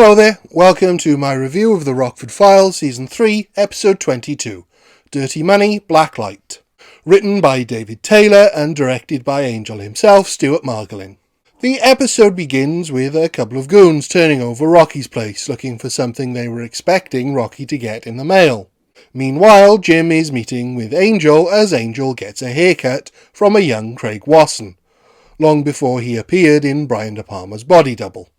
Hello there, welcome to my review of the Rockford Files, Season 3, Episode 22, Dirty Money, Black Light. Written by David Taylor and directed by Angel himself, Stuart Margolin. The episode begins with a couple of goons turning over Rocky's place, looking for something they were expecting Rocky to get in the mail. Meanwhile, Jim is meeting with Angel as Angel gets a haircut from a young Craig Wasson, long before he appeared in Brian De Palma's Body Double.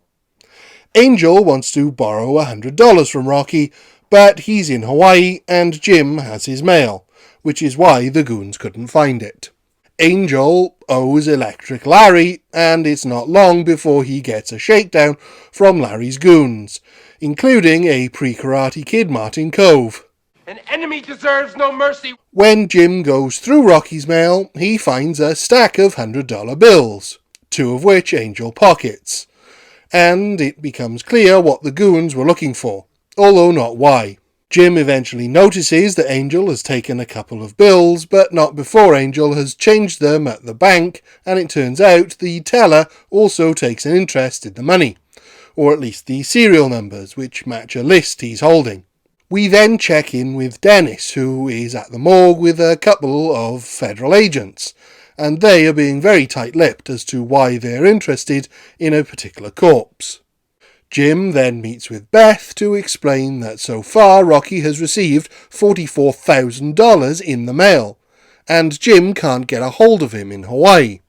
Angel wants to borrow $100 from Rocky, but he's in Hawaii and Jim has his mail, which is why the goons couldn't find it. Angel owes Electric Larry, and it's not long before he gets a shakedown from Larry's goons, including a pre-Karate Kid Martin Cove. An enemy deserves no mercy. When Jim goes through Rocky's mail, he finds a stack of $100 bills, two of which Angel pockets. And it becomes clear what the goons were looking for, although not why. Jim eventually notices that Angel has taken a couple of bills, but not before Angel has changed them at the bank, and it turns out the teller also takes an interest in the money, or at least the serial numbers, which match a list he's holding. We then check in with Dennis, who is at the morgue with a couple of federal agents, and they are being very tight-lipped as to why they're interested in a particular corpse. Jim then meets with Beth to explain that so far Rocky has received $44,000 in the mail, and Jim can't get a hold of him in Hawaii.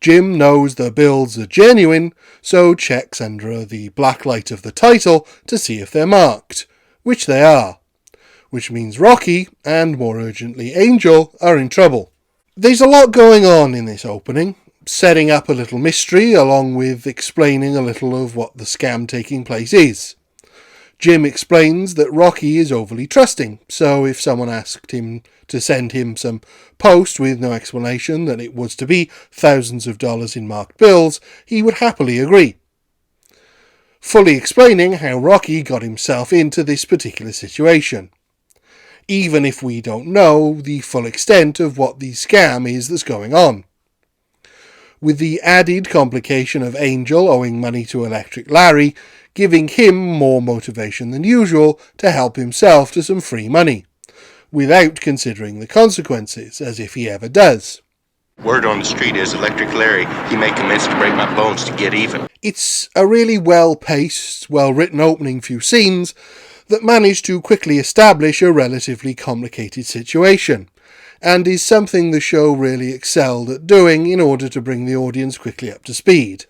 Jim knows the bills are genuine, so checks under the black light of the title to see if they're marked, which they are, which means Rocky, and more urgently Angel, are in trouble. There's a lot going on in this opening, setting up a little mystery along with explaining a little of what the scam taking place is. Jim explains that Rocky is overly trusting, so if someone asked him to send him some post with no explanation that it was to be thousands of dollars in marked bills, he would happily agree, fully explaining how Rocky got himself into this particular situation, even if we don't know the full extent of what the scam is that's going on. With the added complication of Angel owing money to Electric Larry, giving him more motivation than usual to help himself to some free money, without considering the consequences, as if he ever does. Word on the street is Electric Larry, he may commence to break my bones to get even. It's a really well-paced, well-written opening few scenes that manage to quickly establish a relatively complicated situation, and is something the show really excelled at doing in order to bring the audience quickly up to speed.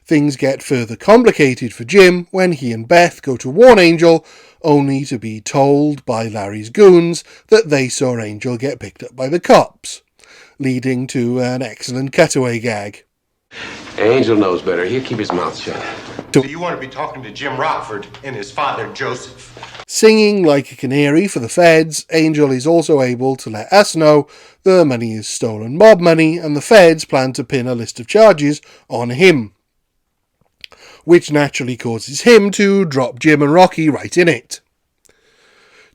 Things get further complicated for Jim when he and Beth go to warn Angel, only to be told by Larry's goons that they saw Angel get picked up by the cops, leading to an excellent cutaway gag. Angel knows better. He'll keep his mouth shut. So you want to be talking to Jim Rockford and his father, Joseph. Singing like a canary for the feds, Angel is also able to let us know the money is stolen mob money and the feds plan to pin a list of charges on him, which naturally causes him to drop Jim and Rocky right in it.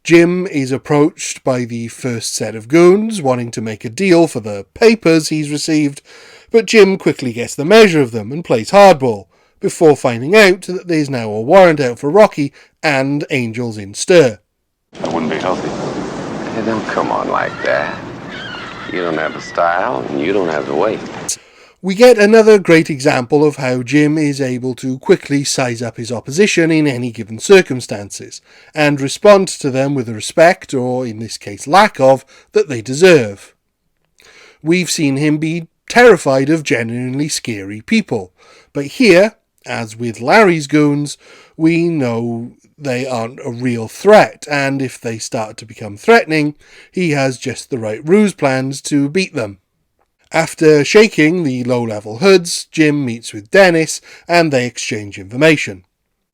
Jim is approached by the first set of goons wanting to make a deal for the papers he's received, but Jim quickly gets the measure of them and plays hardball, before finding out that there's now a warrant out for Rocky and Angel's in stir. That wouldn't be healthy. Hey, don't come on like that. You don't have the style, and you don't have the weight. We get another great example of how Jim is able to quickly size up his opposition in any given circumstances, and respond to them with the respect, or in this case lack of, that they deserve. We've seen him be terrified of genuinely scary people, but here, as with Larry's goons, we know they aren't a real threat, and if they start to become threatening, he has just the right ruse plans to beat them. After shaking the low-level hoods, Jim meets with Dennis, and they exchange information.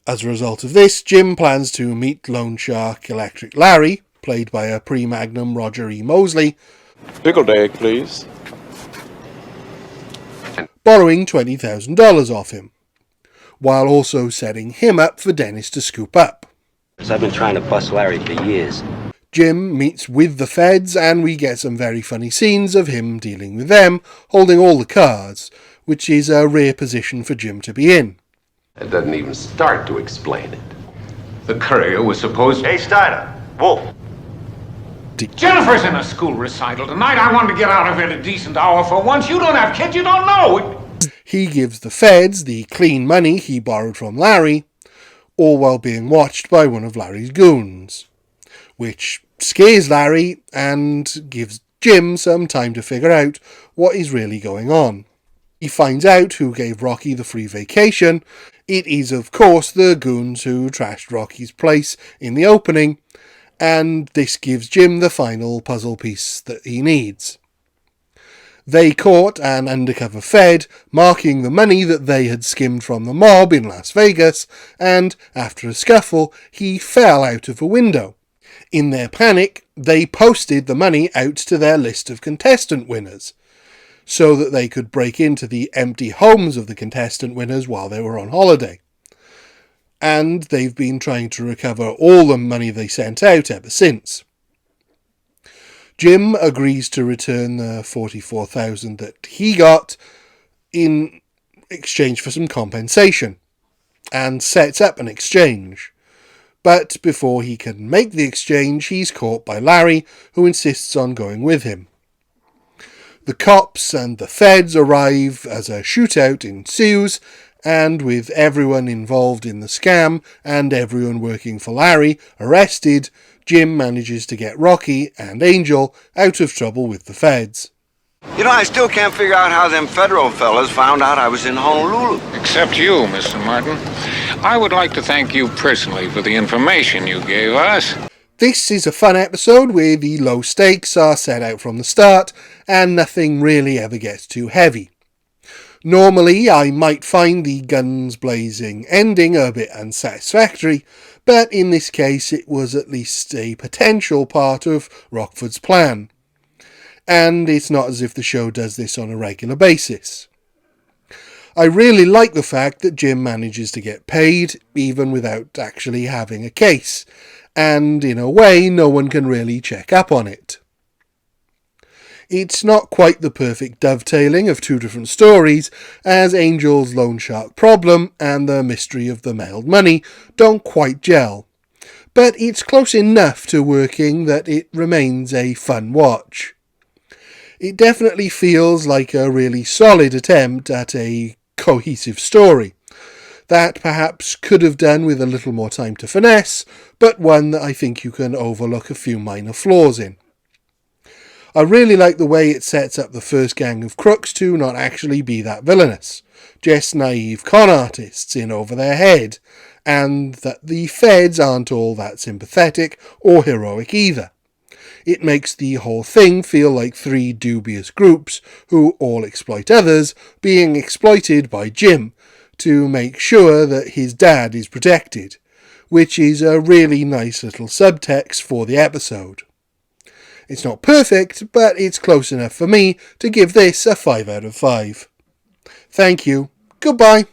As a result of this, Jim plans to meet Loan Shark Electric Larry, played by a pre-Magnum Roger E. Mosley, Pickled egg, please. borrowing $20,000 off him, while also setting him up for Dennis to scoop up. I've been trying to bust Larry for years. Jim meets with the feds, and we get some very funny scenes of him dealing with them, holding all the cards, which is a rare position for Jim to be in. It doesn't even start to explain it. The courier was supposed to... Hey, Steiner. Wolf. Jennifer's in a school recital tonight. I wanted to get out of here at a decent hour for once. You don't have kids, you don't know. He gives the feds the clean money he borrowed from Larry, all while being watched by one of Larry's goons, which scares Larry and gives Jim some time to figure out what is really going on. He finds out who gave Rocky the free vacation. It is, of course, the goons who trashed Rocky's place in the opening, and this gives Jim the final puzzle piece that he needs. They caught an undercover Fed marking the money that they had skimmed from the mob in Las Vegas, and after a scuffle, he fell out of a window. In their panic, they posted the money out to their list of contestant winners, so that they could break into the empty homes of the contestant winners while they were on holiday. And they've been trying to recover all the money they sent out ever since. Jim agrees to return the $44,000 that he got in exchange for some compensation, and sets up an exchange. But before he can make the exchange, he's caught by Larry, who insists on going with him. The cops and the feds arrive as a shootout ensues, and with everyone involved in the scam and everyone working for Larry arrested, Jim manages to get Rocky and Angel out of trouble with the feds. You know, I still can't figure out how them federal fellas found out I was in Honolulu. Except you, Mr. Martin. I would like to thank you personally for the information you gave us. This is a fun episode where the low stakes are set out from the start and nothing really ever gets too heavy. Normally, I might find the guns blazing ending a bit unsatisfactory, but in this case it was at least a potential part of Rockford's plan. And it's not as if the show does this on a regular basis. I really like the fact that Jim manages to get paid, even without actually having a case, and in a way no one can really check up on it. It's not quite the perfect dovetailing of two different stories, as Angel's loan shark problem and the mystery of the mailed money don't quite gel, but it's close enough to working that it remains a fun watch. It definitely feels like a really solid attempt at a cohesive story, that perhaps could have done with a little more time to finesse, but one that I think you can overlook a few minor flaws in. I really like the way it sets up the first gang of crooks to not actually be that villainous, just naive con artists in over their head, and that the feds aren't all that sympathetic or heroic either. It makes the whole thing feel like three dubious groups who all exploit others being exploited by Jim to make sure that his dad is protected, which is a really nice little subtext for the episode. It's not perfect, but it's close enough for me to give this a 5 out of 5. Thank you. Goodbye.